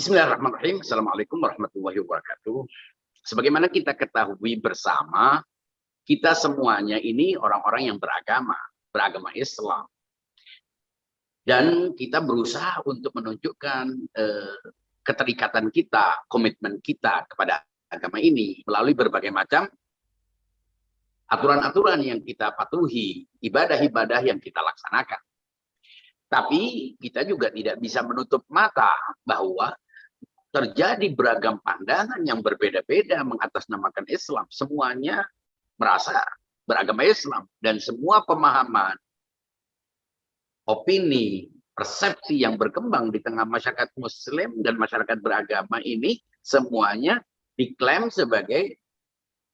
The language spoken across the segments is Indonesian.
Bismillahirrahmanirrahim. Assalamualaikum warahmatullahi wabarakatuh. Sebagaimana kita ketahui bersama, kita semuanya ini orang-orang yang beragama Islam. Dan kita berusaha untuk menunjukkan keterikatan kita, komitmen kita kepada agama ini melalui berbagai macam aturan-aturan yang kita patuhi, ibadah-ibadah yang kita laksanakan. Tapi kita juga tidak bisa menutup mata bahwa terjadi beragam pandangan yang berbeda-beda mengatasnamakan Islam. Semuanya merasa beragama Islam. Dan semua pemahaman, opini, persepsi yang berkembang di tengah masyarakat Muslim dan masyarakat beragama ini semuanya diklaim sebagai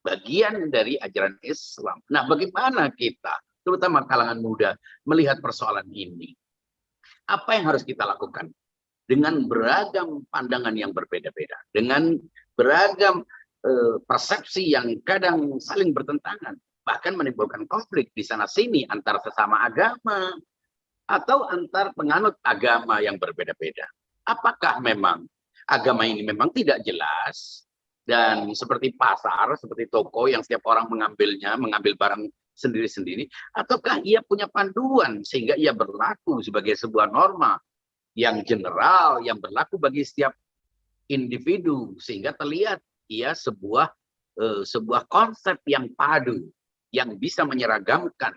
bagian dari ajaran Islam. Nah, bagaimana kita, terutama kalangan muda, melihat persoalan ini? Apa yang harus kita lakukan? Dengan beragam pandangan yang berbeda-beda, dengan beragam persepsi yang kadang saling bertentangan, bahkan menimbulkan konflik di sana-sini antara sesama agama atau antar penganut agama yang berbeda-beda. Apakah memang agama ini memang tidak jelas dan seperti pasar, seperti toko yang setiap orang mengambil barang sendiri-sendiri, ataukah ia punya panduan sehingga ia berlaku sebagai sebuah norma yang general, yang berlaku bagi setiap individu, sehingga terlihat ia sebuah konsep yang padu, yang bisa menyeragamkan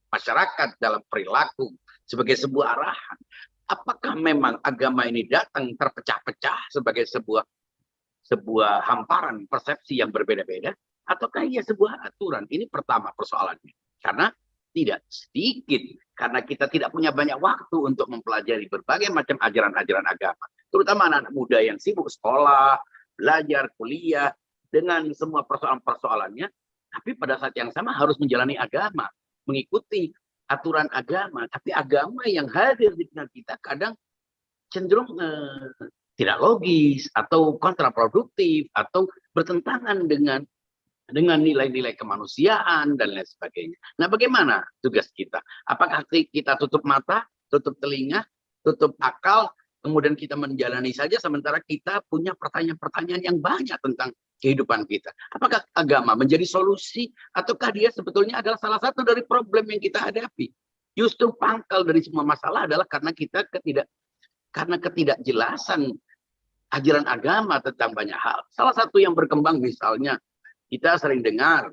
masyarakat dalam perilaku sebagai sebuah arahan. Apakah memang agama ini datang terpecah-pecah sebagai sebuah hamparan persepsi yang berbeda-beda, ataukah ia sebuah aturan? Ini pertama persoalannya. Karena tidak sedikit, karena kita tidak punya banyak waktu untuk mempelajari berbagai macam ajaran-ajaran agama. Terutama anak-anak muda yang sibuk sekolah, belajar, kuliah, dengan semua persoalan-persoalannya. Tapi pada saat yang sama harus menjalani agama, mengikuti aturan agama. Tapi agama yang hadir di tengah kita kadang cenderung tidak logis, atau kontraproduktif, atau bertentangan dengan nilai-nilai kemanusiaan dan lain sebagainya. Nah, bagaimana tugas kita? Apakah kita tutup mata, tutup telinga, tutup akal, kemudian kita menjalani saja sementara kita punya pertanyaan-pertanyaan yang banyak tentang kehidupan kita? Apakah agama menjadi solusi ataukah dia sebetulnya adalah salah satu dari problem yang kita hadapi? Justru pangkal dari semua masalah adalah karena ketidakjelasan ajaran agama tentang banyak hal. Salah satu yang berkembang misalnya, kita sering dengar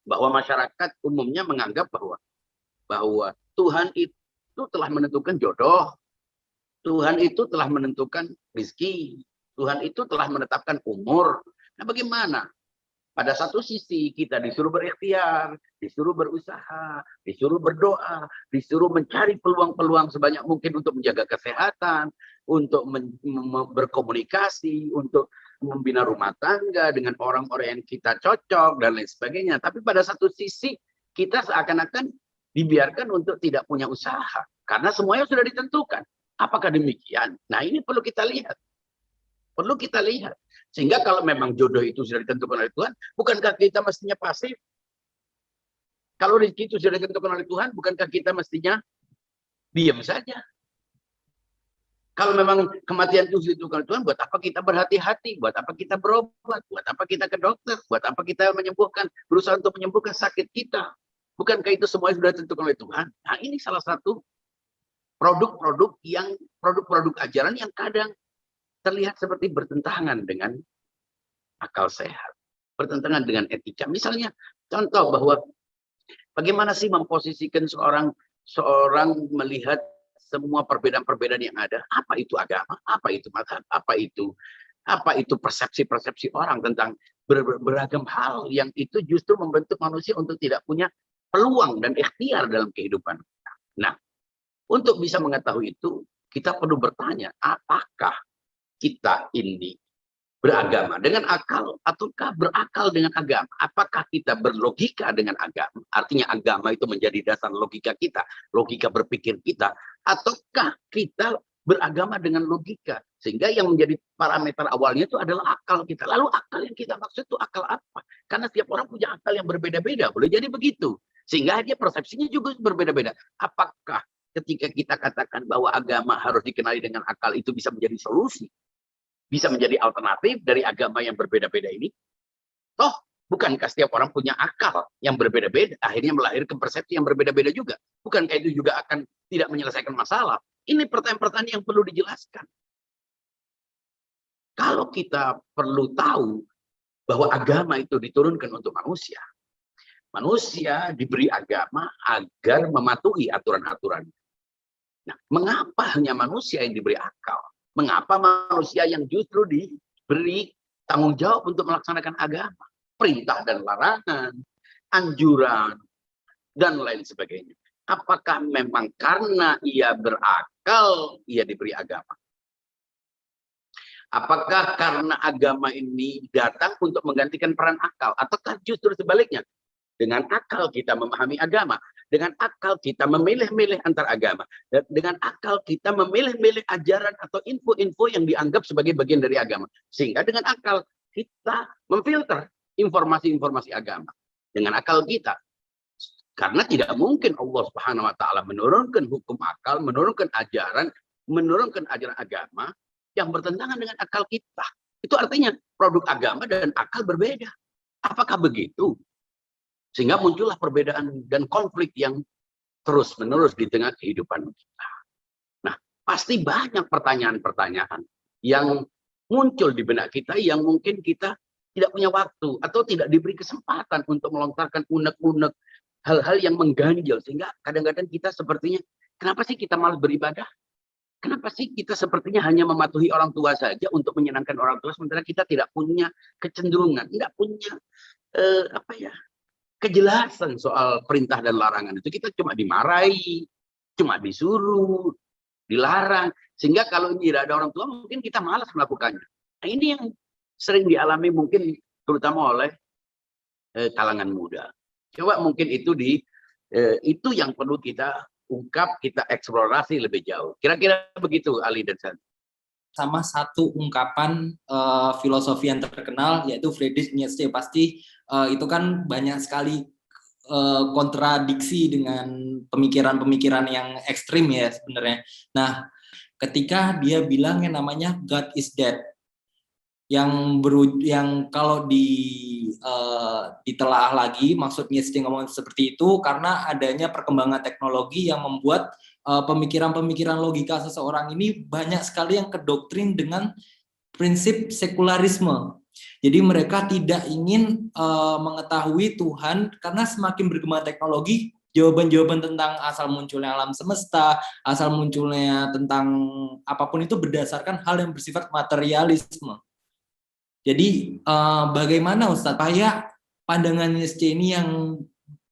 bahwa masyarakat umumnya menganggap bahwa Tuhan itu telah menentukan jodoh, Tuhan itu telah menentukan rezeki, Tuhan itu telah menetapkan umur. Nah, bagaimana? Pada satu sisi kita disuruh berikhtiar, disuruh berusaha, disuruh berdoa, disuruh mencari peluang-peluang sebanyak mungkin untuk menjaga kesehatan, untuk berkomunikasi, untuk membina rumah tangga dengan orang-orang yang kita cocok dan lain sebagainya. Tapi pada satu sisi kita seakan-akan dibiarkan untuk tidak punya usaha karena semuanya sudah ditentukan. Apakah demikian? Nah, ini perlu kita lihat. Perlu kita lihat. Sehingga kalau memang jodoh itu sudah ditentukan oleh Tuhan, bukankah kita mestinya pasif? Kalau rezeki itu sudah ditentukan oleh Tuhan, bukankah kita mestinya diam saja? Kalau memang kematian itu sudah ditentukan oleh Tuhan, buat apa kita berhati-hati? Buat apa kita berobat? Buat apa kita ke dokter? Buat apa kita berusaha untuk menyembuhkan sakit kita? Bukankah itu semuanya sudah ditentukan oleh Tuhan? Nah, ini salah satu produk-produk ajaran yang kadang terlihat seperti bertentangan dengan akal sehat, bertentangan dengan etika. Misalnya, contoh bahwa bagaimana sih memposisikan seorang melihat semua perbedaan-perbedaan yang ada. Apa itu agama? Apa itu mazhab? Apa itu persepsi-persepsi orang tentang beragam hal yang itu justru membentuk manusia untuk tidak punya peluang dan ikhtiar dalam kehidupan. Nah, untuk bisa mengetahui itu, kita perlu bertanya, apakah kita ini beragama dengan akal ataukah berakal dengan agama? Apakah kita berlogika dengan agama? Artinya agama itu menjadi dasar logika kita, logika berpikir kita, ataukah kita beragama dengan logika? Sehingga yang menjadi parameter awalnya itu adalah akal kita. Lalu akal yang kita maksud itu akal apa? Karena setiap orang punya akal yang berbeda-beda. Boleh jadi begitu. Sehingga dia persepsinya juga berbeda-beda. Apakah ketika kita katakan bahwa agama harus dikenali dengan akal itu bisa menjadi solusi? bisa menjadi alternatif dari agama yang berbeda-beda ini? Toh, bukankah setiap orang punya akal yang berbeda-beda, akhirnya melahirkan persepsi yang berbeda-beda juga? Bukankah itu juga akan tidak menyelesaikan masalah? Ini pertanyaan-pertanyaan yang perlu dijelaskan. Kalau kita perlu tahu bahwa agama itu diturunkan untuk manusia, manusia diberi agama agar mematuhi aturan-aturan. Nah, mengapa hanya manusia yang diberi akal? Mengapa manusia yang justru diberi tanggung jawab untuk melaksanakan agama? Perintah dan larangan, anjuran, dan lain sebagainya. Apakah memang karena ia berakal, ia diberi agama? Apakah karena agama ini datang untuk menggantikan peran akal? Ataukah justru sebaliknya? Dengan akal kita memahami agama. Dengan akal kita memilih-milih antar agama. Dengan akal kita memilih-milih ajaran atau info-info yang dianggap sebagai bagian dari agama. Sehingga dengan akal kita memfilter informasi-informasi agama. Dengan akal kita. Karena tidak mungkin Allah Subhanahu wa taala menurunkan hukum akal, menurunkan ajaran agama yang bertentangan dengan akal kita. Itu artinya produk agama dan akal berbeda. Apakah begitu? Sehingga muncullah perbedaan dan konflik yang terus-menerus di tengah kehidupan kita. Nah, pasti banyak pertanyaan-pertanyaan yang muncul di benak kita yang mungkin kita tidak punya waktu atau tidak diberi kesempatan untuk melontarkan unek-unek hal-hal yang mengganjal. Sehingga kadang-kadang kita sepertinya, kenapa sih kita malas beribadah? Kenapa sih kita sepertinya hanya mematuhi orang tua saja untuk menyenangkan orang tua, sementara kita tidak punya kecenderungan, tidak punya kejelasan soal perintah dan larangan itu. Kita cuma dimarahi, cuma disuruh, dilarang. Sehingga kalau ini tidak ada orang tua, mungkin kita malas melakukannya. Nah, ini yang sering dialami mungkin terutama oleh kalangan muda. Coba mungkin itu yang perlu kita ungkap, kita eksplorasi lebih jauh. Kira-kira begitu, Ali dan San. Sama satu ungkapan filosofi yang terkenal, yaitu Friedrich Nietzsche. Pasti itu kan banyak sekali kontradiksi dengan pemikiran-pemikiran yang ekstrim ya sebenarnya. Nah, ketika dia bilang yang namanya God is dead, yang kalau ditelaah lagi, maksudnya Nietzsche ngomong seperti itu karena adanya perkembangan teknologi yang membuat pemikiran-pemikiran logika seseorang ini banyak sekali yang kedoktrin dengan prinsip sekularisme. Jadi mereka tidak ingin mengetahui Tuhan karena semakin berkembang teknologi, jawaban-jawaban tentang asal munculnya alam semesta, asal munculnya tentang apapun itu berdasarkan hal yang bersifat materialisme. Jadi bagaimana Ustadz supaya pandangan Nietzsche ini yang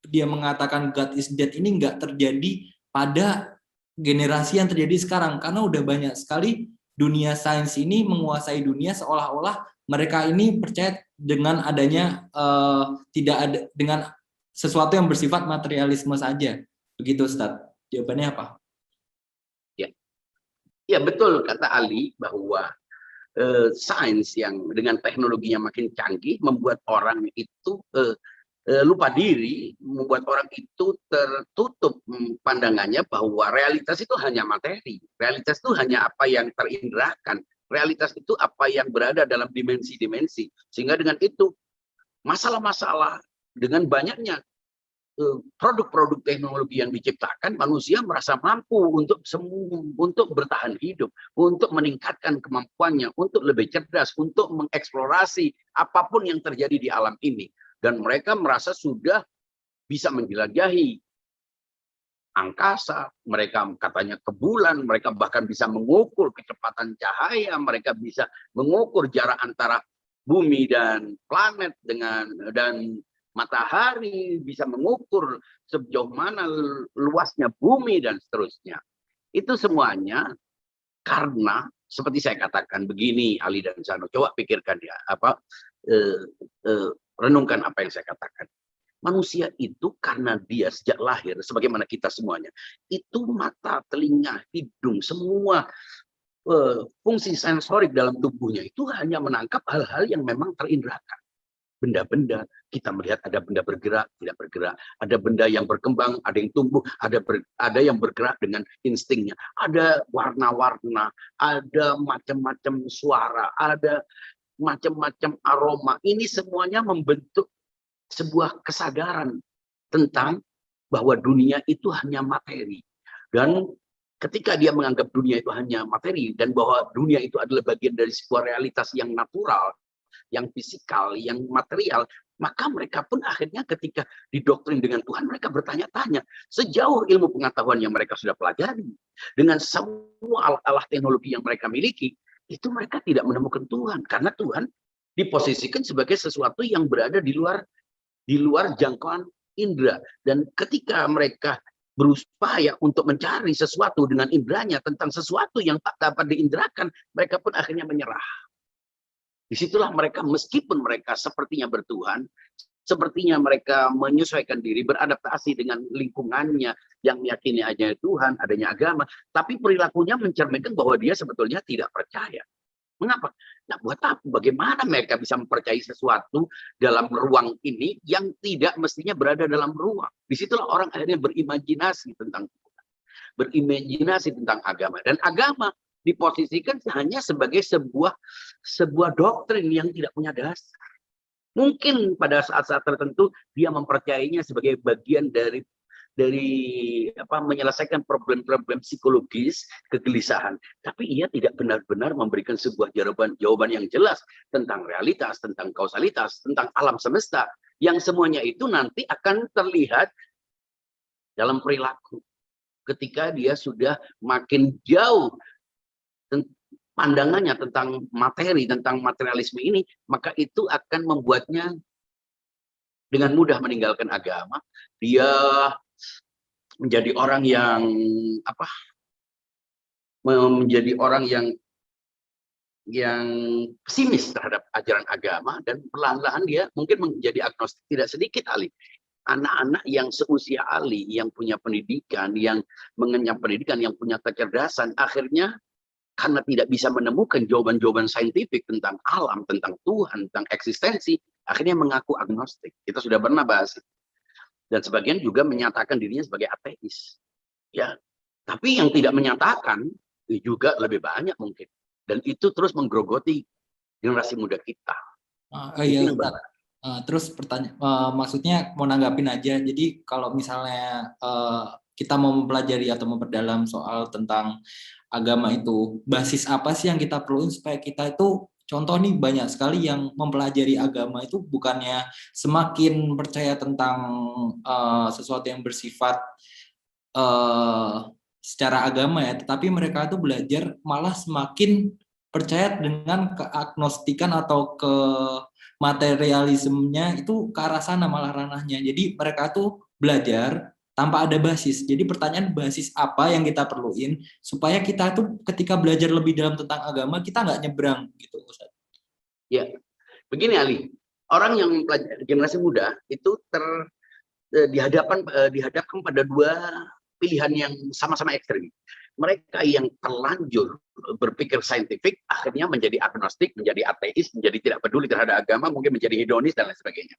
dia mengatakan God is dead ini nggak terjadi pada generasi yang terjadi sekarang, karena udah banyak sekali dunia sains ini menguasai dunia seolah-olah mereka ini percaya dengan adanya tidak ada dengan sesuatu yang bersifat materialisme saja. Begitu Ustadz. Jawabannya apa? Ya betul kata Ali bahwa sains yang dengan teknologinya makin canggih membuat orang itu lupa diri, membuat orang itu tertutup pandangannya bahwa realitas itu hanya materi, realitas itu hanya apa yang terindrakan, realitas itu apa yang berada dalam dimensi-dimensi. Sehingga dengan itu masalah-masalah dengan banyaknya produk-produk teknologi yang diciptakan, manusia merasa mampu untuk bertahan hidup, untuk meningkatkan kemampuannya, untuk lebih cerdas, untuk mengeksplorasi apapun yang terjadi di alam ini. Dan mereka merasa sudah bisa menjelajahi angkasa, mereka katanya ke bulan, mereka bahkan bisa mengukur kecepatan cahaya, mereka bisa mengukur jarak antara bumi dan planet dan matahari, bisa mengukur sejauh mana luasnya bumi dan seterusnya. Itu semuanya karena seperti saya katakan begini, Ali dan Sano, coba pikirkan ya, renungkan apa yang saya katakan. Manusia itu karena dia sejak lahir, sebagaimana kita semuanya, itu mata, telinga, hidung, semua fungsi sensorik dalam tubuhnya itu hanya menangkap hal-hal yang memang terindrakan. benda-benda. Kita melihat ada benda bergerak, tidak bergerak. Ada benda yang berkembang, ada yang tumbuh, ada yang bergerak dengan instingnya. Ada warna-warna, ada macam-macam suara, ada macam-macam aroma. Ini semuanya membentuk sebuah kesadaran tentang bahwa dunia itu hanya materi. Dan ketika dia menganggap dunia itu hanya materi dan bahwa dunia itu adalah bagian dari sebuah realitas yang natural, yang fisikal, yang material, maka mereka pun akhirnya ketika didoktrin dengan Tuhan, mereka bertanya-tanya. Sejauh ilmu pengetahuan yang mereka sudah pelajari, dengan semua alat-alat teknologi yang mereka miliki, itu mereka tidak menemukan Tuhan. Karena Tuhan diposisikan sebagai sesuatu yang berada di luar jangkauan indera. Dan ketika mereka berupaya untuk mencari sesuatu dengan inderanya tentang sesuatu yang tak dapat diinderakan, mereka pun akhirnya menyerah. Disitulah mereka, meskipun mereka sepertinya bertuhan, sepertinya mereka menyesuaikan diri, beradaptasi dengan lingkungannya yang meyakini adanya Tuhan, adanya agama, tapi perilakunya mencerminkan bahwa dia sebetulnya tidak percaya. Mengapa? Nah, buat apa? Bagaimana mereka bisa mempercayai sesuatu dalam ruang ini yang tidak mestinya berada dalam ruang? Disitulah orang akhirnya berimajinasi tentang Tuhan, berimajinasi tentang agama. Dan agama diposisikan hanya sebagai sebuah doktrin yang tidak punya dasar. Mungkin pada saat-saat tertentu dia mempercayainya sebagai bagian dari menyelesaikan problem-problem psikologis, kegelisahan, tapi ia tidak benar-benar memberikan sebuah jawaban yang jelas tentang realitas, tentang kausalitas, tentang alam semesta, yang semuanya itu nanti akan terlihat dalam perilaku ketika dia sudah makin jauh pandangannya tentang materi, tentang materialisme ini, maka itu akan membuatnya dengan mudah meninggalkan agama. Dia menjadi orang yang menjadi orang yang pesimis terhadap ajaran agama, dan perlahan-lahan dia mungkin menjadi agnostik. Tidak sedikit Ali, anak-anak yang seusia Ali, yang punya pendidikan, yang mengenyam pendidikan, yang punya kecerdasan, akhirnya karena tidak bisa menemukan jawaban-jawaban saintifik tentang alam, tentang Tuhan, tentang eksistensi, akhirnya mengaku agnostik. Kita sudah pernah bahas. Dan sebagian juga menyatakan dirinya sebagai ateis. Ya, tapi yang tidak menyatakan juga lebih banyak mungkin. Dan itu terus menggerogoti generasi muda kita. Iya, terus pertanyaan, maksudnya mau nanggapin aja. Jadi kalau misalnya kita mau mempelajari atau memperdalam soal tentang agama itu, basis apa sih yang kita perluin supaya kita itu, contoh nih, banyak sekali yang mempelajari agama itu bukannya semakin percaya tentang sesuatu yang bersifat secara agama ya, tetapi mereka itu belajar malah semakin percaya dengan keagnostikan atau ke materialismenya itu ke arah sana malah ranahnya. Jadi mereka tuh belajar tanpa ada basis. Jadi pertanyaan, basis apa yang kita perluin supaya kita tuh ketika belajar lebih dalam tentang agama kita nggak nyebrang gitu, Ustaz. Ya, begini Ali, orang yang generasi muda itu dihadapkan pada dua pilihan yang sama-sama ekstrim. Mereka yang terlanjur berpikir saintifik akhirnya menjadi agnostik, menjadi ateis, menjadi tidak peduli terhadap agama, mungkin menjadi hedonis dan lain sebagainya.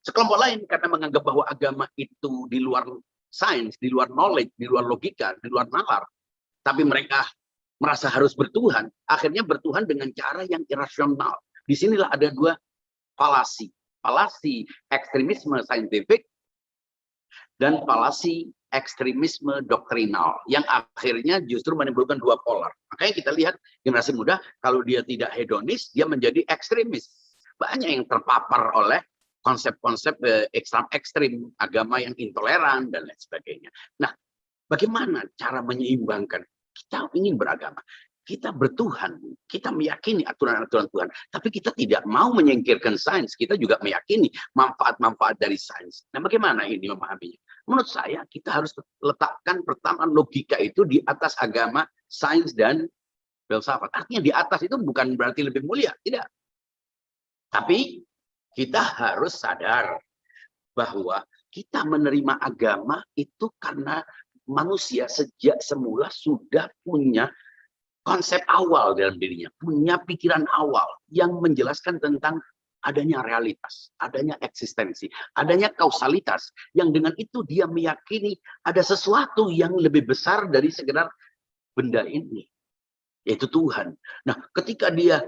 Sekelompok lain karena menganggap bahwa agama itu di luar sains, di luar knowledge, di luar logika, di luar nalar, tapi mereka merasa harus bertuhan, akhirnya bertuhan dengan cara yang irasional. Disinilah ada dua falasi ekstremisme saintifik dan falasi ekstremisme doktrinal yang akhirnya justru menimbulkan dua polar. Makanya kita lihat generasi muda, kalau dia tidak hedonis, dia menjadi ekstremis. Banyak yang terpapar oleh konsep-konsep ekstrim, agama yang intoleran dan lain sebagainya. Nah, bagaimana cara menyeimbangkan? Kita ingin beragama, kita bertuhan, kita meyakini aturan-aturan Tuhan, tapi kita tidak mau menyingkirkan sains. Kita juga meyakini manfaat-manfaat dari sains. Nah, bagaimana ini memahaminya? Menurut saya kita harus letakkan pertama logika itu di atas agama, sains, dan filsafat. Artinya di atas itu bukan berarti lebih mulia, tidak. Tapi kita harus sadar bahwa kita menerima agama itu karena manusia sejak semula sudah punya konsep awal dalam dirinya, punya pikiran awal yang menjelaskan tentang adanya realitas, adanya eksistensi, adanya kausalitas, yang dengan itu dia meyakini ada sesuatu yang lebih besar dari sekedar benda ini, yaitu Tuhan. Nah, ketika dia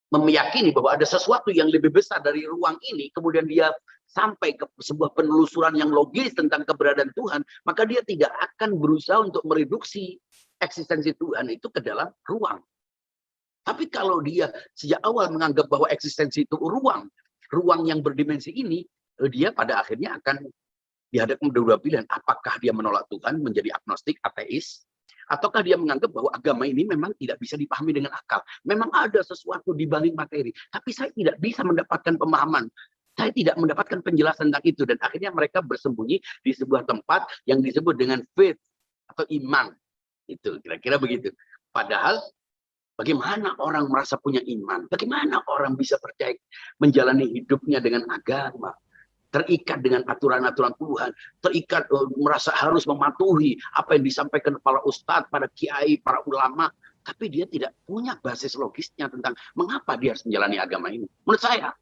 meyakini bahwa ada sesuatu yang lebih besar dari ruang ini, kemudian dia sampai ke sebuah penelusuran yang logis tentang keberadaan Tuhan, maka dia tidak akan berusaha untuk mereduksi eksistensi Tuhan itu ke dalam ruang. Tapi kalau dia sejak awal menganggap bahwa eksistensi itu ruang yang berdimensi ini, dia pada akhirnya akan dihadapkan dua pilihan. Apakah dia menolak Tuhan, menjadi agnostik, ateis, ataukah dia menganggap bahwa agama ini memang tidak bisa dipahami dengan akal. Memang ada sesuatu di balik materi, tapi saya tidak bisa mendapatkan pemahaman. Saya tidak mendapatkan penjelasan tentang itu. Dan akhirnya mereka bersembunyi di sebuah tempat yang disebut dengan faith atau iman. Itu kira-kira begitu. Padahal bagaimana orang merasa punya iman? Bagaimana orang bisa percaya menjalani hidupnya dengan agama? Terikat dengan aturan-aturan Tuhan, terikat merasa harus mematuhi apa yang disampaikan para ustadz, para kiai, para ulama, tapi dia tidak punya basis logisnya tentang mengapa dia harus menjalani agama ini. Menurut saya,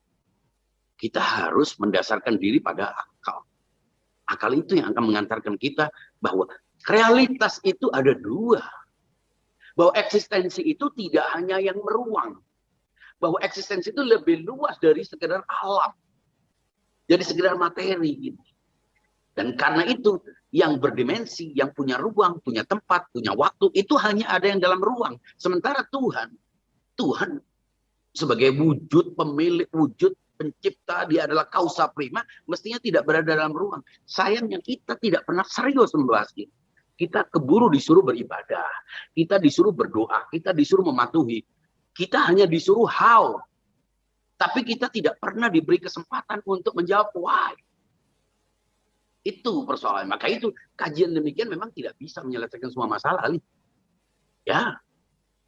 kita harus mendasarkan diri pada akal. Akal itu yang akan mengantarkan kita bahwa realitas itu ada dua. Bahwa eksistensi itu tidak hanya yang meruang. Bahwa eksistensi itu lebih luas dari sekedar alam. Jadi sekedar materi. Dan karena itu, yang berdimensi, yang punya ruang, punya tempat, punya waktu, itu hanya ada yang dalam ruang. Sementara Tuhan sebagai wujud, pemilik wujud, pencipta, dia adalah kausa prima, mestinya tidak berada dalam ruang. Sayangnya kita tidak pernah serius membahas ini. Kita keburu disuruh beribadah, kita disuruh berdoa, kita disuruh mematuhi, kita hanya disuruh how, tapi kita tidak pernah diberi kesempatan untuk menjawab why. Itu persoalan. Maka itu kajian demikian memang tidak bisa menyelesaikan semua masalah. Ya,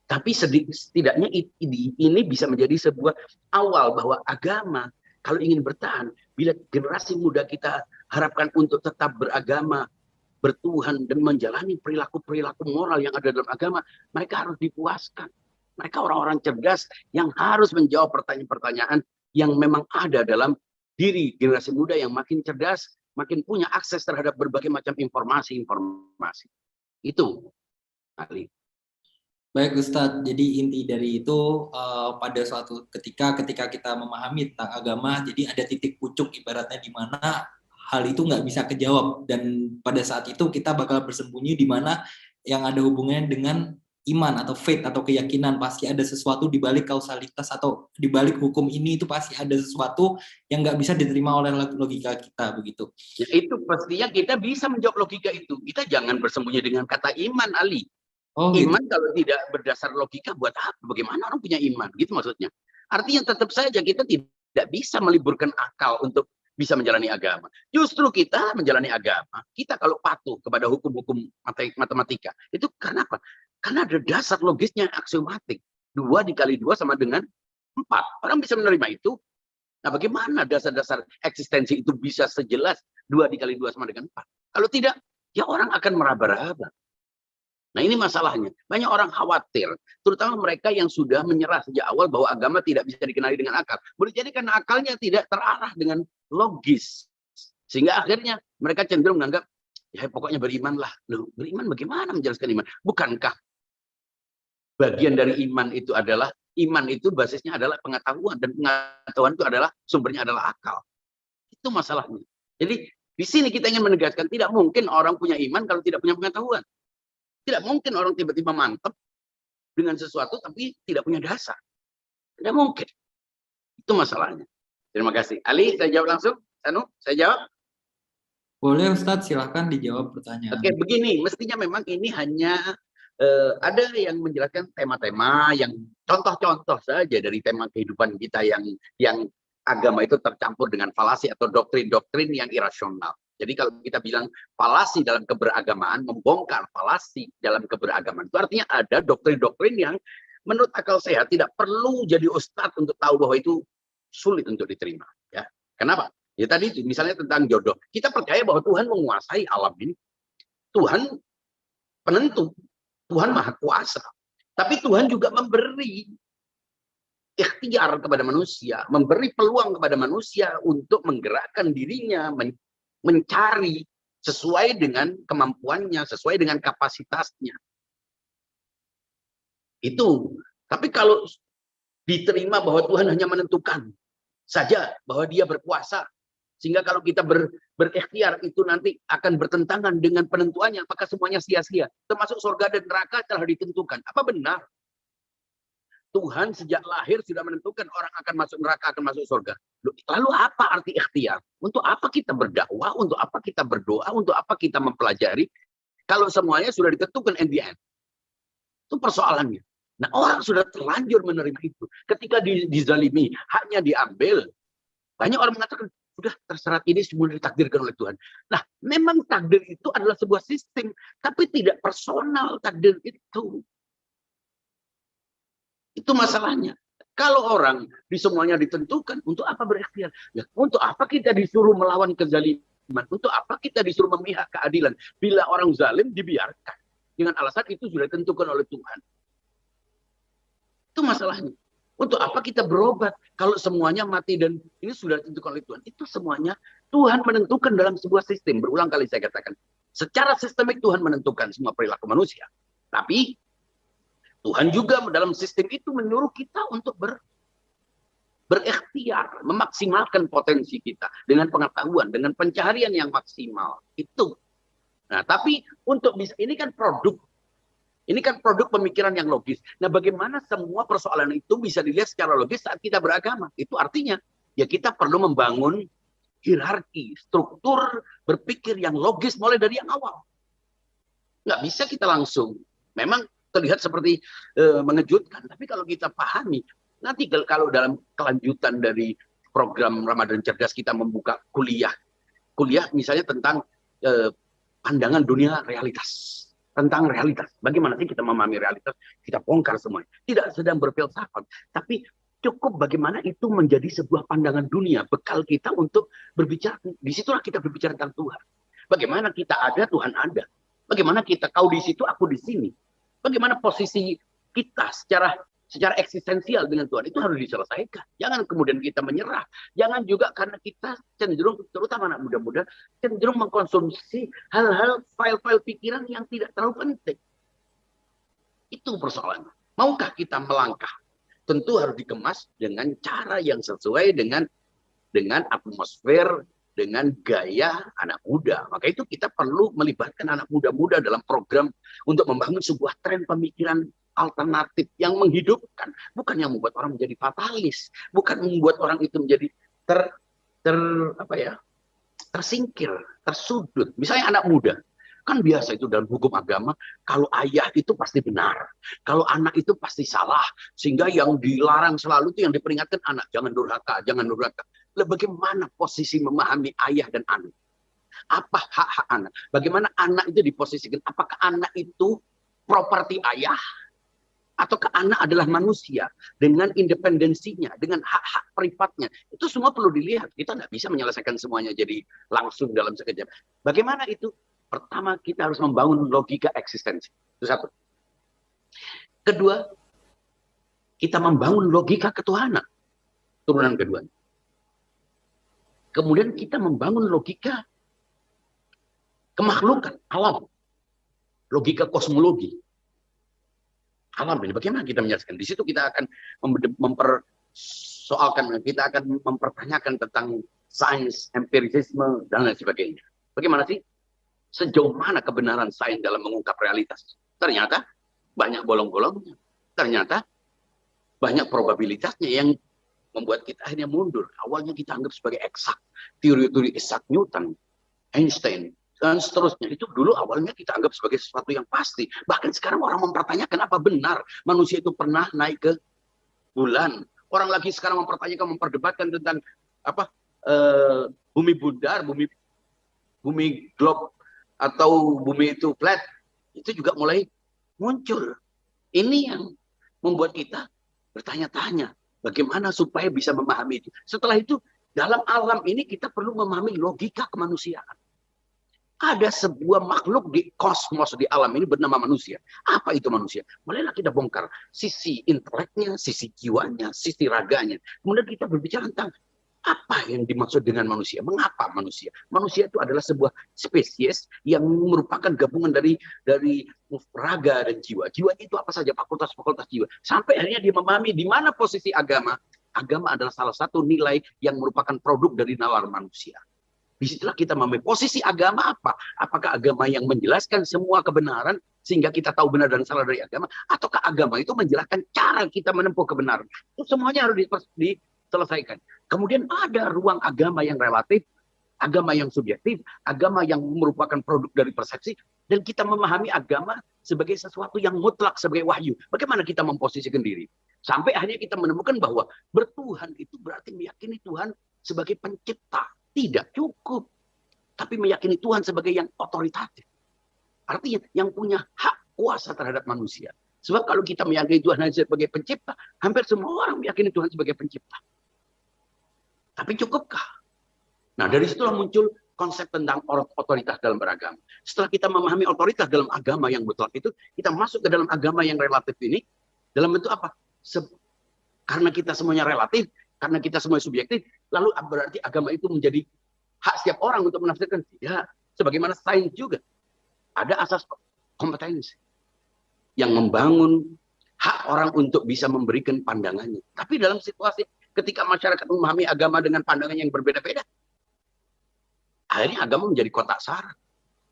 tapi setidaknya ini bisa menjadi sebuah awal bahwa agama kalau ingin bertahan, bila generasi muda kita harapkan untuk tetap beragama, bertuhan dan menjalani perilaku-perilaku moral yang ada dalam agama, mereka harus dipuaskan. Mereka orang-orang cerdas yang harus menjawab pertanyaan-pertanyaan yang memang ada dalam diri generasi muda yang makin cerdas, makin punya akses terhadap berbagai macam informasi-informasi. Itu, Ali. Baik Ustadz, jadi inti dari itu pada suatu ketika kita memahami tentang agama, jadi ada titik pucuk ibaratnya di mana hal itu nggak bisa kejawab, dan pada saat itu kita bakal bersembunyi di mana yang ada hubungannya dengan iman atau faith atau keyakinan. Pasti ada sesuatu di balik kausalitas atau di balik hukum ini, itu pasti ada sesuatu yang nggak bisa diterima oleh logika kita begitu. Ya, itu pastinya kita bisa menjawab logika itu. Kita jangan bersembunyi dengan kata iman, Ali. Oh, iman gitu. kalau tidak berdasar logika buat apa? Bagaimana orang punya iman? Gitu maksudnya. Artinya tetap saja kita tidak bisa meliburkan akal untuk bisa menjalani agama. Justru kita menjalani agama, kita kalau patuh kepada hukum-hukum matematika, itu karena apa? Karena ada dasar logisnya aksiomatik. 2 dikali 2 sama dengan 4. Orang bisa menerima itu. Nah, bagaimana dasar-dasar eksistensi itu bisa sejelas 2 dikali 2 sama dengan 4? Kalau tidak, ya orang akan meraba-raba. Nah, ini masalahnya. Banyak orang khawatir, terutama mereka yang sudah menyerah sejak awal bahwa agama tidak bisa dikenali dengan akal. Boleh jadi karena akalnya tidak terarah dengan logis. Sehingga akhirnya mereka cenderung menganggap, ya pokoknya berimanlah. Loh, beriman bagaimana menjelaskan iman? Bukankah bagian dari iman itu adalah, iman itu basisnya adalah pengetahuan, dan pengetahuan itu adalah sumbernya adalah akal. Itu masalahnya. Jadi di sini kita ingin menegaskan, tidak mungkin orang punya iman kalau tidak punya pengetahuan. Tidak mungkin orang tiba-tiba mantap dengan sesuatu tapi tidak punya dasar. Tidak mungkin. Itu masalahnya. Terima kasih. Ali, saya jawab langsung. Sanu, saya jawab. Boleh Ustadz, silahkan dijawab pertanyaan. Oke, begini. Mestinya memang ini hanya ada yang menjelaskan tema-tema yang contoh-contoh saja dari tema kehidupan kita yang agama itu tercampur dengan falasi atau doktrin-doktrin yang irasional. Jadi kalau kita bilang falasi dalam keberagamaan, membongkar falasi dalam keberagamaan, itu artinya ada doktrin-doktrin yang menurut akal sehat tidak perlu jadi ustadz untuk tahu bahwa itu sulit untuk diterima. Ya, kenapa? Ya tadi itu, misalnya tentang jodoh. Kita percaya bahwa Tuhan menguasai alam ini. Tuhan penentu. Tuhan maha kuasa. Tapi Tuhan juga memberi. ikhtiar kepada manusia, memberi peluang kepada manusia untuk menggerakkan dirinya, mencari sesuai dengan kemampuannya, sesuai dengan kapasitasnya. Itu. Tapi kalau diterima bahwa Tuhan hanya menentukan saja bahwa Dia berkuasa, sehingga kalau kita berikhtiar itu nanti akan bertentangan dengan penentuannya, maka semuanya sia-sia. Termasuk surga dan neraka telah ditentukan. Apa benar Tuhan sejak lahir sudah menentukan orang akan masuk neraka, akan masuk surga? Lalu apa arti ikhtiar? Untuk apa kita berdakwah? Untuk apa kita berdoa? Untuk apa kita mempelajari? Kalau semuanya sudah ditentukan in the end. Itu persoalannya. Nah, orang sudah terlanjur menerima itu. Ketika dizalimi, haknya diambil. Banyak orang mengatakan, sudah terserah, ini semua ditakdirkan oleh Tuhan. Nah, memang takdir itu adalah sebuah sistem, tapi tidak personal takdir itu. Itu masalahnya. Kalau orang di semuanya ditentukan, untuk apa berikhtiar? Ya, untuk apa kita disuruh melawan kezaliman? Untuk apa kita disuruh memihak keadilan? Bila orang zalim dibiarkan. Dengan alasan itu sudah ditentukan oleh Tuhan. Itu masalahnya. Untuk apa kita berobat kalau semuanya mati dan ini sudah ditentukan oleh Tuhan? Itu semuanya Tuhan menentukan dalam sebuah sistem. Berulang kali saya katakan. Secara sistemik Tuhan menentukan semua perilaku manusia. Tapi Tuhan juga dalam sistem itu menyuruh kita untuk berikhtiar, memaksimalkan potensi kita dengan pengetahuan, dengan pencaharian yang maksimal. Itu. Nah, tapi untuk bisa, ini kan produk pemikiran yang logis. Nah, bagaimana semua persoalan itu bisa dilihat secara logis saat kita beragama? Itu artinya, ya kita perlu membangun hierarki, struktur berpikir yang logis mulai dari yang awal. Nggak bisa kita langsung. Memang terlihat seperti mengejutkan, tapi kalau kita pahami, nanti kalau dalam kelanjutan dari program Ramadan Cerdas kita membuka kuliah misalnya tentang pandangan dunia realitas, tentang realitas, bagaimana sih kita memahami realitas, kita bongkar semuanya, tidak sedang berfilsafat, tapi cukup bagaimana itu menjadi sebuah pandangan dunia, bekal kita untuk berbicara, disitulah kita berbicara tentang Tuhan, bagaimana kita ada, Tuhan ada, bagaimana kita, kau di situ, aku di sini. Bagaimana posisi kita secara eksistensial dengan Tuhan itu harus diselesaikan. Jangan kemudian kita menyerah. Jangan juga karena kita cenderung, terutama anak muda-muda, cenderung mengkonsumsi hal-hal file-file pikiran yang tidak terlalu penting. Itu persoalannya. Maukah kita melangkah? Tentu harus dikemas dengan cara yang sesuai dengan atmosfer, dengan gaya anak muda. Maka itu kita perlu melibatkan anak muda-muda dalam program untuk membangun sebuah tren pemikiran alternatif yang menghidupkan, bukan yang membuat orang menjadi fatalis, bukan membuat orang itu menjadi tersingkir, tersudut. Misalnya anak muda, kan biasa itu dalam hukum agama, kalau ayah itu pasti benar, kalau anak itu pasti salah, sehingga yang dilarang selalu itu yang diperingatkan anak, jangan durhaka, jangan durhaka. Bagaimana posisi memahami ayah dan anak? Apa hak-hak anak? Bagaimana anak itu diposisikan? Apakah anak itu properti ayah? Ataukah anak adalah manusia dengan independensinya, dengan hak-hak privatnya? Itu semua perlu dilihat. Kita tidak bisa menyelesaikan semuanya jadi langsung dalam sekejap. Bagaimana itu? Pertama, kita harus membangun logika eksistensi. Itu satu. Kedua, kita membangun logika ketuhanan. Turunan kedua. Kemudian kita membangun logika kemakhlukan, alam. Logika kosmologi. Alam ini bagaimana kita menjelaskan? Di situ kita akan mempersoalkan, kita akan mempertanyakan tentang sains, empirisisme, dan lain sebagainya. Bagaimana sih? Sejauh mana kebenaran sains dalam mengungkap realitas? Ternyata banyak bolong-bolongnya. Ternyata banyak probabilitasnya yang membuat kita akhirnya mundur. Awalnya kita anggap sebagai eksak. Teori-teori Isaac Newton, Einstein, dan seterusnya. Itu dulu awalnya kita anggap sebagai sesuatu yang pasti. Bahkan sekarang orang mempertanyakan apa benar manusia itu pernah naik ke bulan. Orang lagi sekarang memperdebatkan tentang bumi bundar, bumi globe, atau bumi itu flat. Itu juga mulai muncul. Ini yang membuat kita bertanya-tanya. Bagaimana supaya bisa memahami itu. Setelah itu, dalam alam ini kita perlu memahami logika kemanusiaan. Ada sebuah makhluk di kosmos, di alam ini bernama manusia. Apa itu manusia? Mulailah kita bongkar sisi inteleknya, sisi jiwanya, sisi raganya. Kemudian kita berbicara tentang apa yang dimaksud dengan manusia. Mengapa manusia? Manusia itu adalah sebuah spesies yang merupakan gabungan dari raga dan jiwa. Jiwa itu apa saja? Fakultas-fakultas jiwa. Sampai akhirnya dia memahami di mana posisi agama. Agama adalah salah satu nilai yang merupakan produk dari nalar manusia. Disitulah kita memahami posisi agama apa. Apakah agama yang menjelaskan semua kebenaran sehingga kita tahu benar dan salah dari agama, ataukah agama itu menjelaskan cara kita menempuh kebenaran. Itu semuanya harus diselesaikan. Kemudian ada ruang agama yang relatif, agama yang subjektif, agama yang merupakan produk dari persepsi, dan kita memahami agama sebagai sesuatu yang mutlak, sebagai wahyu. Bagaimana kita memposisikan diri? Sampai akhirnya kita menemukan bahwa bertuhan itu berarti meyakini Tuhan sebagai pencipta. Tidak cukup. Tapi meyakini Tuhan sebagai yang otoritatif. Artinya yang punya hak kuasa terhadap manusia. Sebab kalau kita meyakini Tuhan hanya sebagai pencipta, hampir semua orang meyakini Tuhan sebagai pencipta. Tapi cukupkah? Nah, dari situlah muncul konsep tentang otoritas dalam beragama. Setelah kita memahami otoritas dalam agama yang mutlak itu, kita masuk ke dalam agama yang relatif ini, dalam bentuk apa? Karena kita semuanya relatif, karena kita semua subjektif, lalu berarti agama itu menjadi hak setiap orang untuk menafsirkan. Tidak. Sebagaimana sains juga. Ada asas kompetensi yang membangun hak orang untuk bisa memberikan pandangannya. Tapi dalam situasi ketika masyarakat memahami agama dengan pandangan yang berbeda-beda, akhirnya agama menjadi kotak syarat.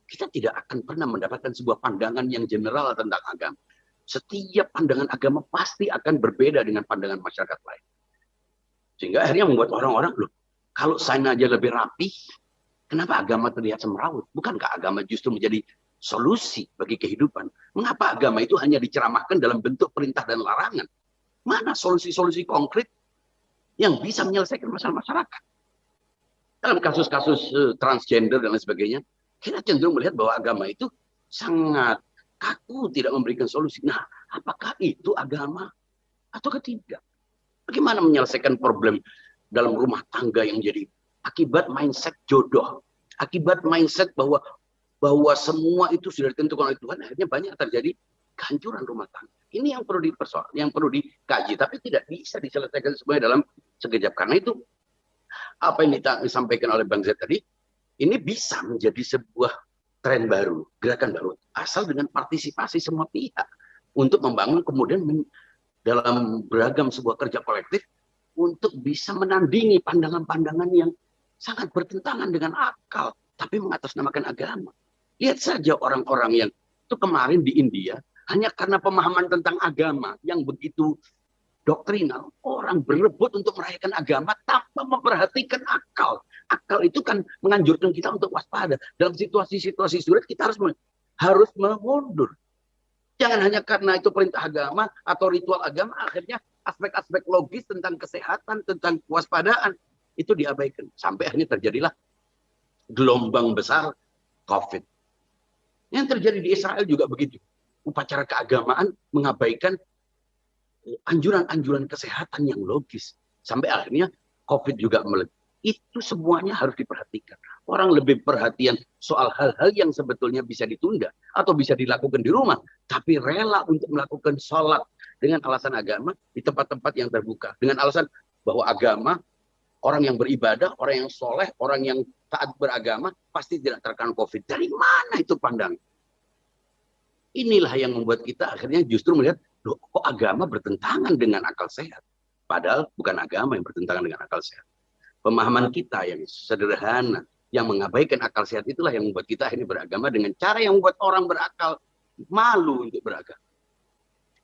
Kita tidak akan pernah mendapatkan sebuah pandangan yang general tentang agama. Setiap pandangan agama pasti akan berbeda dengan pandangan masyarakat lain. Sehingga akhirnya membuat orang-orang, loh, kalau sains aja lebih rapi, kenapa agama terlihat semrawut? Bukankah agama justru menjadi solusi bagi kehidupan? Mengapa agama itu hanya diceramahkan dalam bentuk perintah dan larangan? Mana solusi-solusi konkret yang bisa menyelesaikan masalah masyarakat? Dalam kasus-kasus transgender dan lain sebagainya, kita cenderung melihat bahwa agama itu sangat kaku, tidak memberikan solusi. Nah, apakah itu agama atau tidak? Bagaimana menyelesaikan problem dalam rumah tangga yang jadi akibat mindset jodoh, akibat mindset bahwa semua itu sudah ditentukan oleh Tuhan, akhirnya banyak terjadi kehancuran rumah tangga. Ini yang perlu yang perlu dikaji, tapi tidak bisa diselesaikan semuanya dalam sekejap. Karena itu apa yang disampaikan oleh Bang Z tadi, ini bisa menjadi sebuah tren baru, gerakan baru, asal dengan partisipasi semua pihak untuk membangun kemudian dalam beragam sebuah kerja kolektif untuk bisa menandingi pandangan-pandangan yang sangat bertentangan dengan akal, tapi mengatasnamakan agama. Lihat saja orang-orang yang itu kemarin di India, hanya karena pemahaman tentang agama yang begitu doktrinal, orang berebut untuk merayakan agama tanpa memperhatikan akal. Akal itu kan menganjurkan kita untuk waspada. Dalam situasi-situasi sulit kita harus mengundur. Jangan hanya karena itu perintah agama atau ritual agama, akhirnya aspek-aspek logis tentang kesehatan, tentang kewaspadaan, itu diabaikan. Sampai akhirnya terjadilah gelombang besar COVID. Yang terjadi di Israel juga begitu. Upacara keagamaan mengabaikan anjuran-anjuran kesehatan yang logis. Sampai akhirnya COVID juga meledak. Itu semuanya harus diperhatikan. Orang lebih perhatian soal hal-hal yang sebetulnya bisa ditunda atau bisa dilakukan di rumah, tapi rela untuk melakukan sholat dengan alasan agama di tempat-tempat yang terbuka. Dengan alasan bahwa agama, orang yang beribadah, orang yang soleh, orang yang taat beragama, pasti tidak terkena COVID. Dari mana itu pandang? Inilah yang membuat kita akhirnya justru melihat, loh, kok agama bertentangan dengan akal sehat? Padahal bukan agama yang bertentangan dengan akal sehat. Pemahaman kita yang sederhana, yang mengabaikan akal sehat, itulah yang membuat kita akhirnya beragama dengan cara yang membuat orang berakal malu untuk beragama.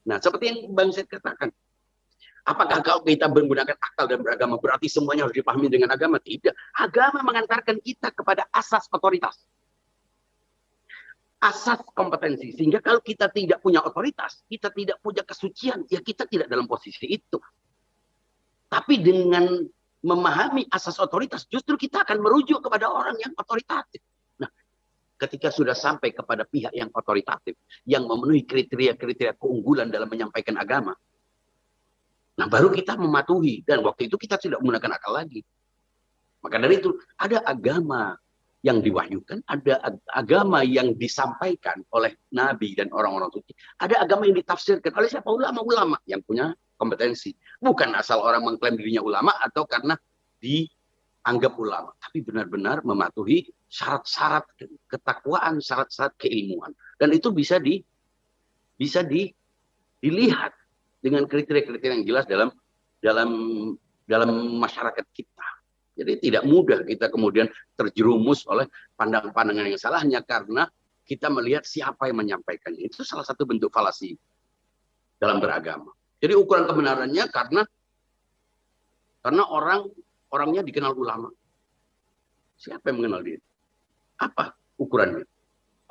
Nah, seperti yang Bang Zaid katakan, apakah kalau kita menggunakan akal dan beragama berarti semuanya harus dipahami dengan agama? Tidak. Agama mengantarkan kita kepada asas otoritas, asas kompetensi. Sehingga kalau kita tidak punya otoritas, kita tidak punya kesucian, ya kita tidak dalam posisi itu. Tapi dengan memahami asas otoritas, justru kita akan merujuk kepada orang yang otoritatif. Nah, ketika sudah sampai kepada pihak yang otoritatif, yang memenuhi kriteria-kriteria keunggulan dalam menyampaikan agama, nah baru kita mematuhi. Dan waktu itu kita tidak menggunakan akal lagi. Maka dari itu, ada agama yang diwahyukan, ada agama yang disampaikan oleh Nabi dan orang-orang suci, ada agama yang ditafsirkan oleh siapa? Ulama-ulama yang punya kompetensi. Bukan asal orang mengklaim dirinya ulama atau karena dianggap ulama, tapi benar-benar mematuhi syarat-syarat ketakwaan, syarat-syarat keilmuan. Dan itu bisa dilihat dengan kriteria-kriteria yang jelas dalam masyarakat kita. Jadi tidak mudah kita kemudian terjerumus oleh pandangan-pandangan yang salahnya karena kita melihat siapa yang menyampaikannya. Itu salah satu bentuk falasi dalam beragama. Jadi ukuran kebenarannya karena orangnya dikenal ulama. Siapa yang mengenal dia? Apa ukurannya?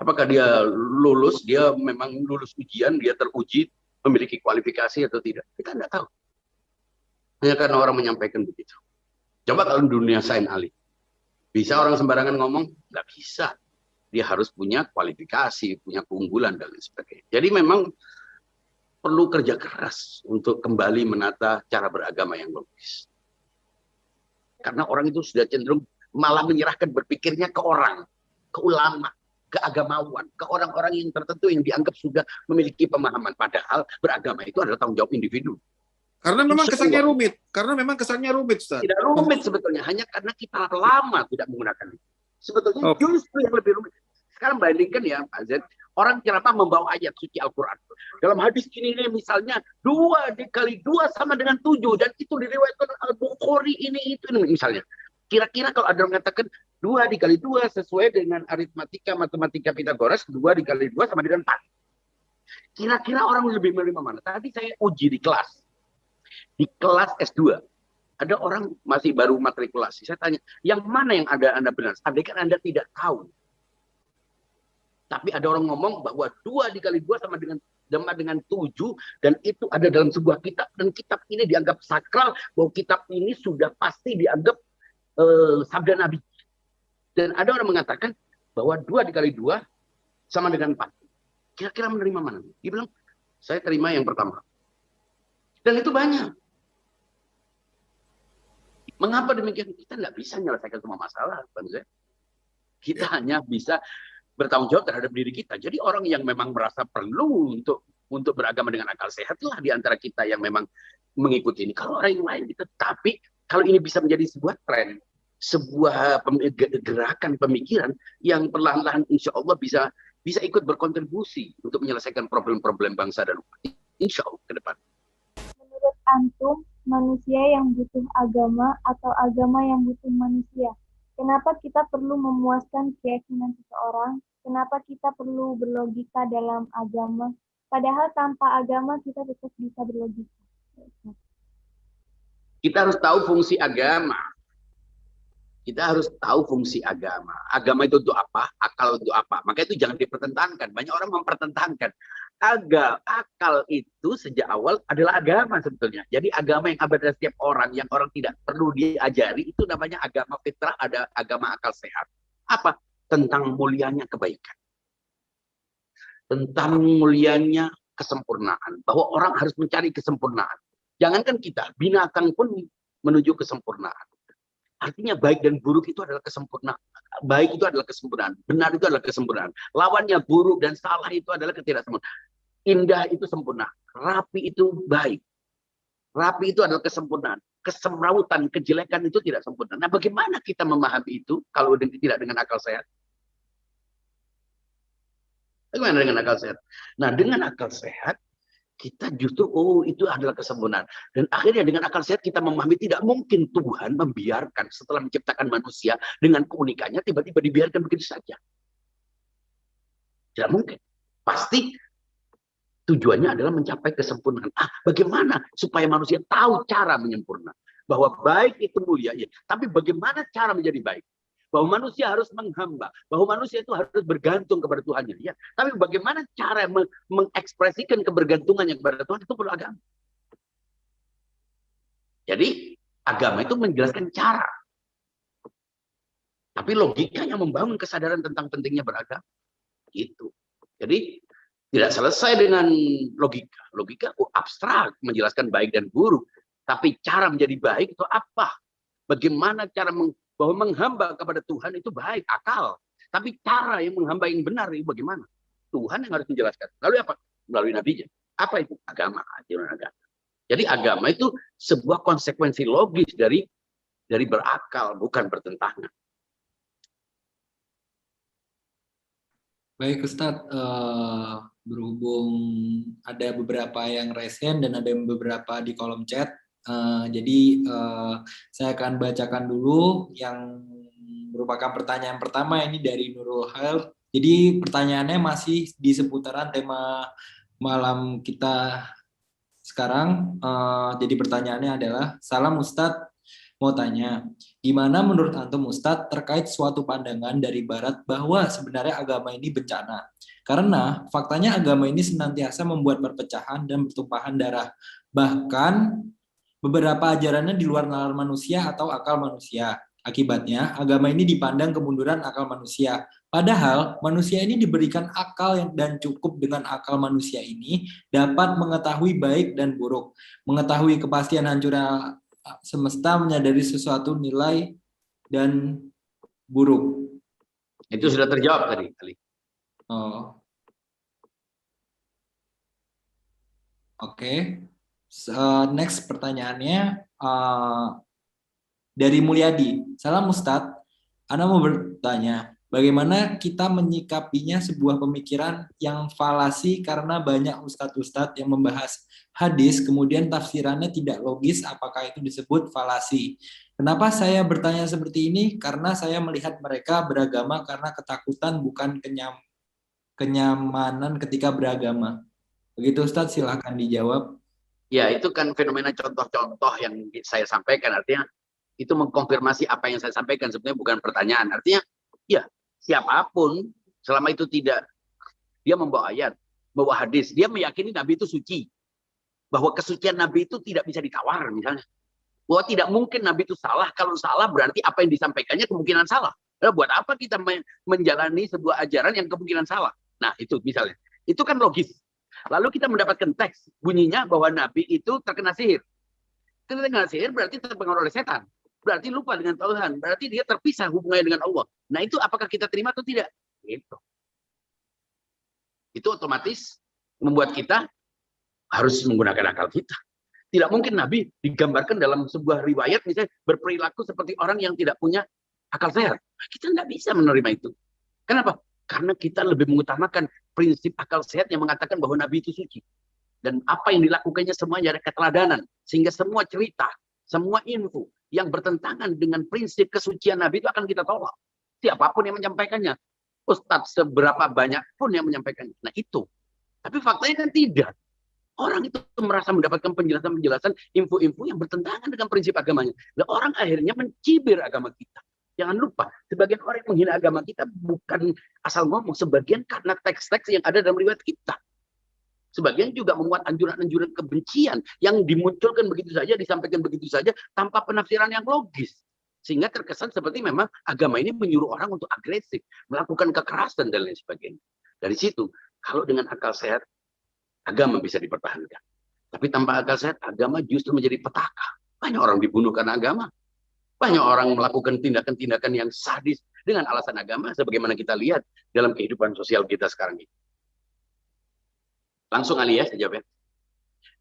Apakah dia lulus, dia memang lulus ujian, dia teruji, memiliki kualifikasi atau tidak? Kita tidak tahu. Hanya karena orang menyampaikan begitu. Coba kalau dunia Sain Ali. Bisa orang sembarangan ngomong? Nggak bisa. Dia harus punya kualifikasi, punya keunggulan, dan lain sebagainya. Jadi memang perlu kerja keras untuk kembali menata cara beragama yang logis. Karena orang itu sudah cenderung malah menyerahkan berpikirnya ke orang, ke ulama, ke agamawan, ke orang-orang yang tertentu yang dianggap sudah memiliki pemahaman. Padahal beragama itu adalah tanggung jawab individu. Karena memang kesannya rumit, Ustaz. Tidak rumit sebetulnya, hanya karena kita lama tidak menggunakan itu. Sebetulnya justru yang lebih rumit. Sekarang bandingkan ya, Pak Z, orang ceramah membawa ayat suci Al-Quran. Dalam hadis ini misalnya 2 dikali 2 sama dengan 7, dan itu diriwayatkan Al-Bukhari ini itu misalnya. Kira-kira kalau ada orang mengatakan 2 dikali 2 sesuai dengan matematika Pythagoras, 2 dikali 2 sama dengan 4. Kira-kira orang lebih menerima mana? Tadi saya uji di kelas S2, ada orang masih baru matrikulasi. Saya tanya, yang mana yang Anda benar? Andaikan Anda tidak tahu. Tapi ada orang ngomong bahwa 2 dikali 2 sama dengan 7, dan itu ada dalam sebuah kitab, dan kitab ini dianggap sakral, bahwa kitab ini sudah pasti dianggap sabda Nabi. Dan ada orang mengatakan bahwa 2 dikali 2 sama dengan 4. Kira-kira menerima mana? Dia bilang, saya terima yang pertama. Dan itu banyak. Mengapa demikian? Kita nggak bisa menyelesaikan semua masalah, Bang Zed. Kita hanya bisa bertanggung jawab terhadap diri kita. Jadi orang yang memang merasa perlu untuk beragama dengan akal sehat lah di antara kita yang memang mengikuti ini. Kalau orang yang lain gitu. Tapi kalau ini bisa menjadi sebuah tren, sebuah gerakan pemikiran yang perlahan-lahan insya Allah bisa ikut berkontribusi untuk menyelesaikan problem-problem bangsa dan umat. Insya Allah ke depan. Menurut Antum, manusia yang butuh agama atau agama yang butuh manusia? Kenapa kita perlu memuaskan keyakinan seseorang? Kenapa kita perlu berlogika dalam agama? Padahal tanpa agama kita tetap bisa berlogika. Kita harus tahu fungsi agama. Kita harus tahu fungsi agama. Agama itu untuk apa? Akal untuk apa? Maka itu jangan dipertentangkan. Banyak orang mempertentangkan. Akal itu sejak awal adalah agama sebetulnya. Jadi agama yang ada pada setiap orang, yang orang tidak perlu diajari, itu namanya agama fitrah, ada agama akal sehat. Apa? Tentang mulianya kebaikan. Tentang mulianya kesempurnaan. Bahwa orang harus mencari kesempurnaan. Jangankan kita, binatang pun menuju kesempurnaan. Artinya baik dan buruk itu adalah kesempurnaan. Baik itu adalah kesempurnaan. Benar itu adalah kesempurnaan. Lawannya buruk dan salah itu adalah ketidaksempurnaan. Indah itu sempurna. Rapi itu baik. Rapi itu adalah kesempurnaan. Kesemrautan, kejelekan itu tidak sempurna. Nah, bagaimana kita memahami itu kalau tidak dengan akal sehat? Bagaimana dengan akal sehat? Nah, dengan akal sehat, kita justru, itu adalah kesempurnaan. Dan akhirnya dengan akal sehat kita memahami tidak mungkin Tuhan membiarkan setelah menciptakan manusia dengan keunikannya tiba-tiba dibiarkan begitu saja. Tidak mungkin. Pasti tujuannya adalah mencapai kesempurnaan. Bagaimana supaya manusia tahu cara menyempurna? Bahwa baik itu mulia, ya. Tapi bagaimana cara menjadi baik? Bahwa manusia harus menghamba, bahwa manusia itu harus bergantung kepada Tuhannya. Ya. Tapi bagaimana cara mengekspresikan kebergantungannya kepada Tuhan, itu perlu agama. Jadi agama itu menjelaskan cara. Tapi logikanya membangun kesadaran tentang pentingnya beragama. Gitu. Jadi tidak selesai dengan logika. Logika abstrak, menjelaskan baik dan buruk. Tapi cara menjadi baik itu apa? Bagaimana cara bahwa menghamba kepada Tuhan itu baik, akal. Tapi cara yang menghamba yang benar itu bagaimana? Tuhan yang harus menjelaskan. Lalu apa? Melalui nabinya. Apa itu? Agama, ajaran agama. Jadi agama itu sebuah konsekuensi logis dari berakal, bukan bertentangan. Baik Ustadz, berhubung ada beberapa yang raise hand dan ada beberapa di kolom chat, jadi saya akan bacakan dulu yang merupakan pertanyaan pertama ini dari Nurul Hal. Jadi pertanyaannya masih di seputaran tema malam kita sekarang. Jadi pertanyaannya adalah, salam Ustadz, mau tanya, gimana menurut Antum Ustadz terkait suatu pandangan dari Barat bahwa sebenarnya agama ini bencana? Karena faktanya agama ini senantiasa membuat perpecahan dan pertumpahan darah. Bahkan beberapa ajarannya di luar nalar manusia atau akal manusia. Akibatnya, agama ini dipandang kemunduran akal manusia. Padahal, manusia ini diberikan akal dan cukup dengan akal manusia ini dapat mengetahui baik dan buruk, mengetahui kepastian hancurnya semesta, menyadari sesuatu nilai dan buruk. Itu sudah terjawab tadi, Ali. Oh. Oke. Next pertanyaannya dari Mulyadi. Salam Ustadz, Ana mau bertanya, bagaimana kita menyikapinya sebuah pemikiran yang falasi karena banyak ustadz-ustadz yang membahas hadis, kemudian tafsirannya tidak logis, apakah itu disebut falasi? Kenapa saya bertanya seperti ini? Karena saya melihat mereka beragama karena ketakutan, bukan kenyamanan ketika beragama. Begitu Ustadz, silahkan dijawab. Ya, itu kan fenomena contoh-contoh yang saya sampaikan, artinya itu mengkonfirmasi apa yang saya sampaikan, sebenarnya bukan pertanyaan. Artinya, ya, siapapun, selama itu tidak, dia membawa ayat, membawa hadis, dia meyakini Nabi itu suci. Bahwa kesucian Nabi itu tidak bisa ditawar, misalnya. Bahwa tidak mungkin Nabi itu salah, kalau salah berarti apa yang disampaikannya kemungkinan salah. Lalu buat apa kita menjalani sebuah ajaran yang kemungkinan salah? Nah, itu misalnya. Itu kan logis. Lalu kita mendapatkan teks, bunyinya bahwa Nabi itu terkena sihir. Terkena sihir berarti terpengaruh oleh setan. Berarti lupa dengan Tuhan. Berarti dia terpisah hubungannya dengan Allah. Nah, itu apakah kita terima atau tidak? Itu otomatis membuat kita harus menggunakan akal kita. Tidak mungkin Nabi digambarkan dalam sebuah riwayat misalnya berperilaku seperti orang yang tidak punya akal sehat. Kita nggak bisa menerima itu. Kenapa? Karena kita lebih mengutamakan prinsip akal sehat yang mengatakan bahwa Nabi itu suci. Dan apa yang dilakukannya semuanya ada keteladanan. Sehingga semua cerita, semua info yang bertentangan dengan prinsip kesucian Nabi itu akan kita tolak. Siapapun yang menyampaikannya. Ustadz seberapa banyak pun yang menyampaikannya. Nah itu. Tapi faktanya kan tidak. Orang itu merasa mendapatkan penjelasan-penjelasan, info-info yang bertentangan dengan prinsip agamanya. Nah, orang akhirnya mencibir agama kita. Jangan lupa, sebagian orang yang menghina agama kita bukan asal ngomong. Sebagian karena teks-teks yang ada dalam riwayat kita. Sebagian juga memuat anjuran-anjuran kebencian yang dimunculkan begitu saja, disampaikan begitu saja, tanpa penafsiran yang logis. Sehingga terkesan seperti memang agama ini menyuruh orang untuk agresif, melakukan kekerasan, dan lain sebagainya. Dari situ, kalau dengan akal sehat, agama bisa dipertahankan. Tapi tanpa akal sehat, agama justru menjadi petaka. Banyak orang dibunuh karena agama. Banyak orang melakukan tindakan-tindakan yang sadis dengan alasan agama, sebagaimana kita lihat dalam kehidupan sosial kita sekarang ini. Langsung Ali ya, saya jawab ya.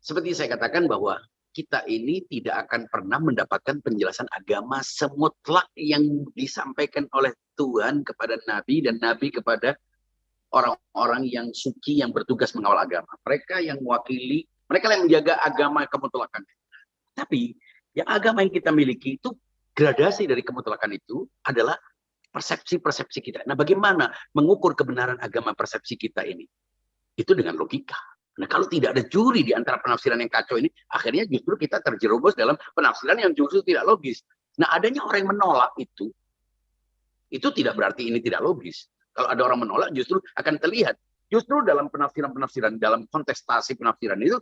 Seperti saya katakan bahwa kita ini tidak akan pernah mendapatkan penjelasan agama semutlak yang disampaikan oleh Tuhan kepada Nabi dan Nabi kepada orang-orang yang suci yang bertugas mengawal agama. Mereka yang mewakili, mereka yang menjaga agama kemutlakan. Tapi yang agama yang kita miliki itu, gradasi dari kemutlakan itu adalah persepsi-persepsi kita. Nah, bagaimana mengukur kebenaran agama persepsi kita ini? Itu dengan logika. Nah, kalau tidak ada juri di antara penafsiran yang kacau ini, akhirnya justru kita terjerumus dalam penafsiran yang justru tidak logis. Nah, adanya orang yang menolak itu tidak berarti ini tidak logis. Kalau ada orang menolak, justru akan terlihat. Justru dalam penafsiran-penafsiran, dalam kontestasi penafsiran itu,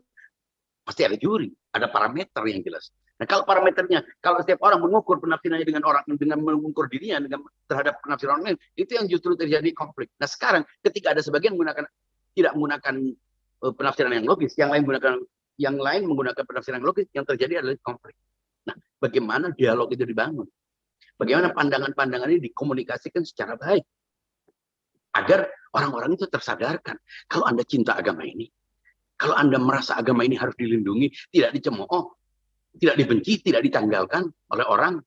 pasti ada juri, ada parameter yang jelas. Nah, kalau parameternya, kalau setiap orang mengukur penafsirannya dengan mengukur dirinya terhadap penafsiran orang lain, itu yang justru terjadi konflik. Nah, sekarang ketika ada sebagian tidak menggunakan penafsiran yang logis, yang lain menggunakan penafsiran yang logis, yang terjadi adalah konflik. Nah, bagaimana dialog itu dibangun? Bagaimana pandangan-pandangan ini dikomunikasikan secara baik. Agar orang-orang itu tersadarkan. Kalau Anda cinta agama ini, kalau Anda merasa agama ini harus dilindungi, tidak dicemooh, tidak dibenci, tidak ditanggalkan oleh orang,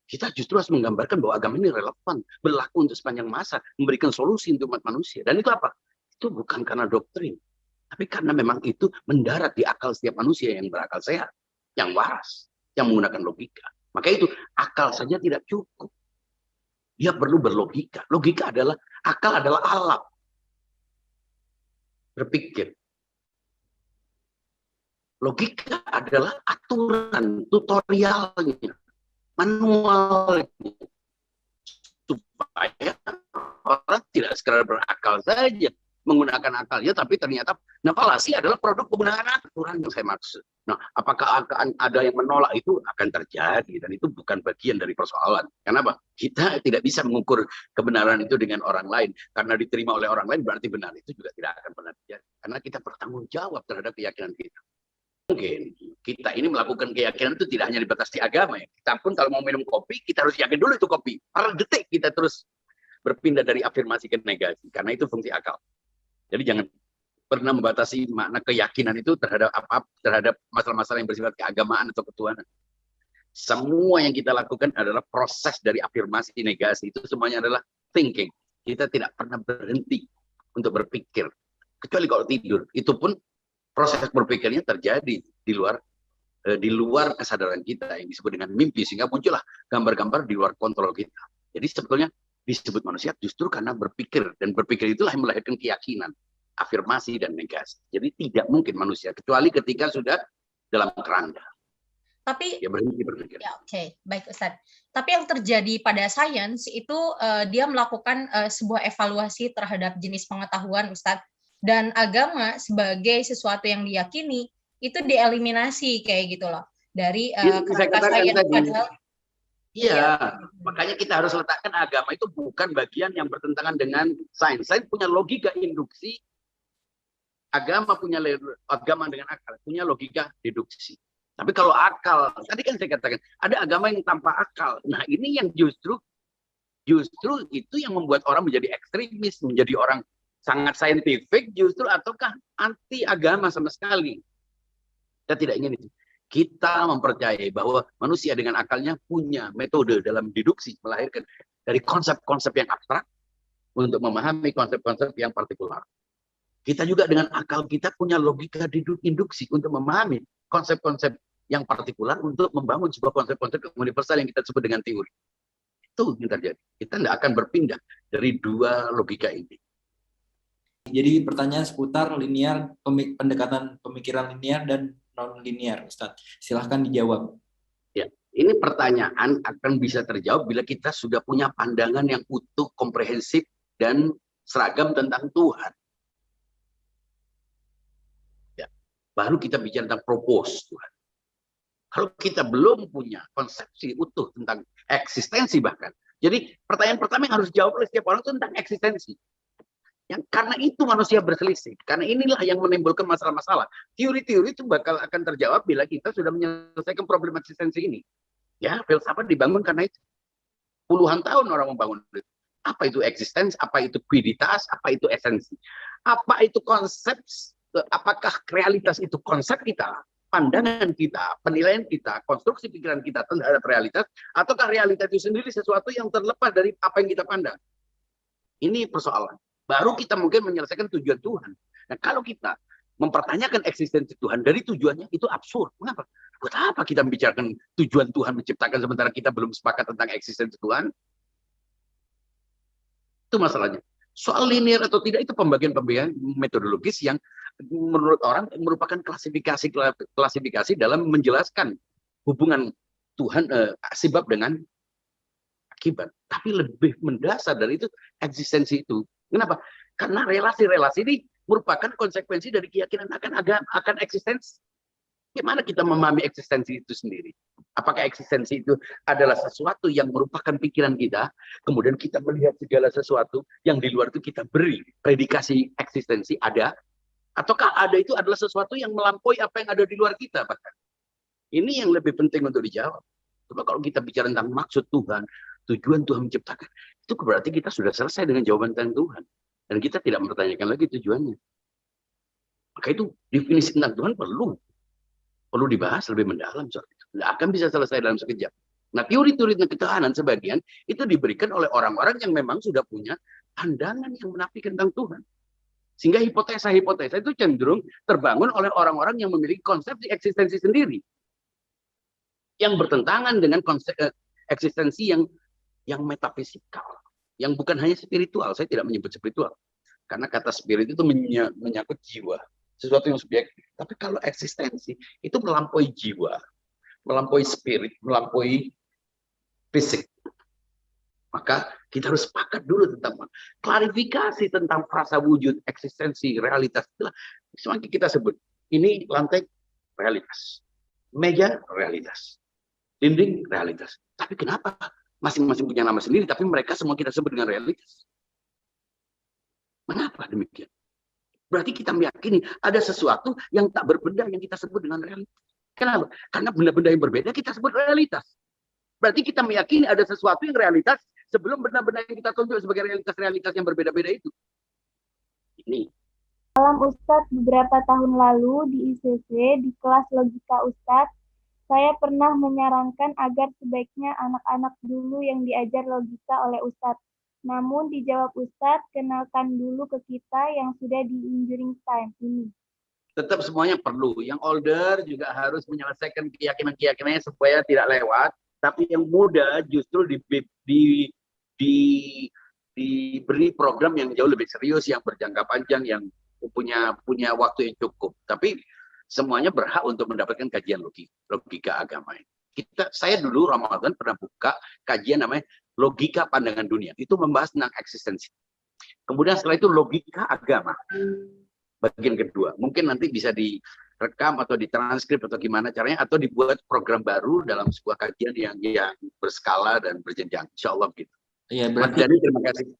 kita justru harus menggambarkan bahwa agama ini relevan, berlaku untuk sepanjang masa, memberikan solusi untuk umat manusia. Dan itu apa? Itu bukan karena doktrin, tapi karena memang itu mendarat di akal setiap manusia yang berakal sehat, yang waras, yang menggunakan logika. Maka itu akal saja tidak cukup. Dia perlu berlogika. Logika adalah, akal adalah alat berpikir. Logika adalah aturan, tutorialnya, manualnya, supaya orang tidak sekedar berakal saja, menggunakan akalnya, tapi ternyata falasi adalah produk penggunaan aturan yang saya maksud. Nah, apakah akan ada yang menolak? Itu akan terjadi, dan itu bukan bagian dari persoalan. Kenapa? Kita tidak bisa mengukur kebenaran itu dengan orang lain. Karena diterima oleh orang lain berarti benar. Itu juga tidak akan pernah terjadi. Karena kita bertanggung jawab terhadap keyakinan kita. Mungkin kita ini melakukan keyakinan itu tidak hanya dibatasi agama ya. Kita pun kalau mau minum kopi, kita harus yakin dulu itu kopi. Per detik kita terus berpindah dari afirmasi ke negasi. Karena itu fungsi akal. Jadi jangan pernah membatasi makna keyakinan itu terhadap masalah-masalah yang bersifat keagamaan atau ketuhanan. Semua yang kita lakukan adalah proses dari afirmasi negasi. Itu semuanya adalah thinking. Kita tidak pernah berhenti untuk berpikir. Kecuali kalau tidur. Itu pun proses berpikirnya terjadi di luar kesadaran kita yang disebut dengan mimpi, sehingga muncullah gambar-gambar di luar kontrol kita. Jadi sebetulnya disebut manusia justru karena berpikir, dan berpikir itulah yang melahirkan keyakinan, afirmasi dan negasi. Jadi tidak mungkin manusia kecuali ketika sudah dalam keranda. Tapi ya berhenti berpikir. Ya, oke, baik Ustadz. Tapi yang terjadi pada sains itu dia melakukan sebuah evaluasi terhadap jenis pengetahuan, Ustadz. Dan agama sebagai sesuatu yang diyakini itu dieliminasi kayak gitu loh dari kerangka sains padahal. Iya, makanya kita harus letakkan agama itu bukan bagian yang bertentangan dengan sains. Sains punya logika induksi, agama dengan akal punya logika deduksi. Tapi kalau akal, tadi kan saya katakan ada agama yang tanpa akal. Nah ini yang justru itu yang membuat orang menjadi ekstremis, menjadi orang sangat saintifik justru, ataukah anti agama sama sekali. Kita tidak ingin itu. Kita mempercayai bahwa manusia dengan akalnya punya metode dalam deduksi, melahirkan dari konsep-konsep yang abstrak untuk memahami konsep-konsep yang partikular. Kita juga dengan akal kita punya logika induksi untuk memahami konsep-konsep yang partikular untuk membangun sebuah konsep-konsep universal yang kita sebut dengan teori. Itu yang terjadi. Kita tidak akan berpindah dari dua logika ini. Jadi pertanyaan seputar linear, pendekatan pemikiran linear dan non-linear, Ustadz. Silahkan dijawab. Ya, ini pertanyaan akan bisa terjawab bila kita sudah punya pandangan yang utuh, komprehensif, dan seragam tentang Tuhan. Ya, baru kita bicara tentang propose Tuhan. Kalau kita belum punya konsepsi utuh tentang eksistensi bahkan. Jadi pertanyaan pertama yang harus dijawab oleh setiap orang itu tentang eksistensi. Karena itu manusia berselisih. Karena inilah yang menimbulkan masalah-masalah. Teori-teori itu akan terjawab bila kita sudah menyelesaikan problem eksistensi ini. Ya, filsafat dibangun karena itu. Puluhan tahun orang membangun itu. Apa itu eksistensi? Apa itu quiditas? Apa itu esensi? Apa itu konsep? Apakah realitas itu konsep kita? Pandangan kita, penilaian kita, konstruksi pikiran kita terhadap realitas? Ataukah realitas itu sendiri sesuatu yang terlepas dari apa yang kita pandang? Ini persoalan. Baru kita mungkin menyelesaikan tujuan Tuhan. Nah, kalau kita mempertanyakan eksistensi Tuhan dari tujuannya, itu absurd. Mengapa? Buat apa kita membicarakan tujuan Tuhan menciptakan sementara kita belum sepakat tentang eksistensi Tuhan? Itu masalahnya. Soal linear atau tidak, itu pembagian-pembagian metodologis yang menurut orang merupakan klasifikasi dalam menjelaskan hubungan Tuhan sebab dengan akibat. Tapi lebih mendasar dari itu eksistensi itu. Kenapa? Karena relasi-relasi ini merupakan konsekuensi dari keyakinan akan eksistensi. Bagaimana kita memahami eksistensi itu sendiri? Apakah eksistensi itu adalah sesuatu yang merupakan pikiran kita, kemudian kita melihat segala sesuatu yang di luar itu kita beri predikasi eksistensi ada, ataukah ada itu adalah sesuatu yang melampaui apa yang ada di luar kita bahkan? Ini yang lebih penting untuk dijawab. Coba kalau kita bicara tentang maksud Tuhan, tujuan Tuhan menciptakan. Itu berarti kita sudah selesai dengan jawaban tentang Tuhan. Dan kita tidak mempertanyakan lagi tujuannya. Maka itu definisi tentang Tuhan perlu dibahas lebih mendalam soal itu. Nggak akan bisa selesai dalam sekejap. Nah, teori-teori tentang ketahanan sebagian itu diberikan oleh orang-orang yang memang sudah punya pandangan yang menafikan tentang Tuhan. Sehingga hipotesa-hipotesa itu cenderung terbangun oleh orang-orang yang memiliki konsepsi eksistensi sendiri. Yang bertentangan dengan konsep eksistensi yang metafisikal. Yang bukan hanya spiritual. Saya tidak menyebut spiritual. Karena kata spirit itu menyangkut jiwa. Sesuatu yang subjektif. Tapi kalau eksistensi itu melampaui jiwa. Melampaui spirit. Melampaui fisik. Maka kita harus sepakat dulu tentang klarifikasi tentang frasa wujud, eksistensi, realitas. Itulah semakin kita sebut. Ini lantai realitas. Meja realitas. Dinding realitas. Tapi kenapa? Masing-masing punya nama sendiri, tapi mereka semua kita sebut dengan realitas. Mengapa demikian? Berarti kita meyakini ada sesuatu yang tak berbenda yang kita sebut dengan realitas. Kenapa? Karena benda-benda yang berbeda kita sebut realitas. Berarti kita meyakini ada sesuatu yang realitas sebelum benda-benda yang kita tunjuk sebagai realitas-realitas yang berbeda-beda itu. Ini. Dalam Ustadz beberapa tahun lalu di ICC, di kelas logika Ustadz, saya pernah menyarankan agar sebaiknya anak-anak dulu yang diajar logika oleh Ustadz. Namun dijawab Ustadz, kenalkan dulu ke kita yang sudah di enduring time ini. Tetap semuanya perlu. Yang older juga harus menyelesaikan keyakinan-keyakinannya supaya tidak lewat. Tapi yang muda justru diberi program yang jauh lebih serius, yang berjangka panjang, yang punya waktu yang cukup. Tapi semuanya berhak untuk mendapatkan kajian logika agama. Saya dulu Ramadan pernah buka kajian namanya logika pandangan dunia. Itu membahas tentang eksistensi. Kemudian setelah itu logika agama. Bagian kedua. Mungkin nanti bisa direkam atau ditranskrip atau gimana caranya, atau dibuat program baru dalam sebuah kajian yang berskala dan berjenjang. Insya Allah begitu. Iya, berarti Jadi terima kasih.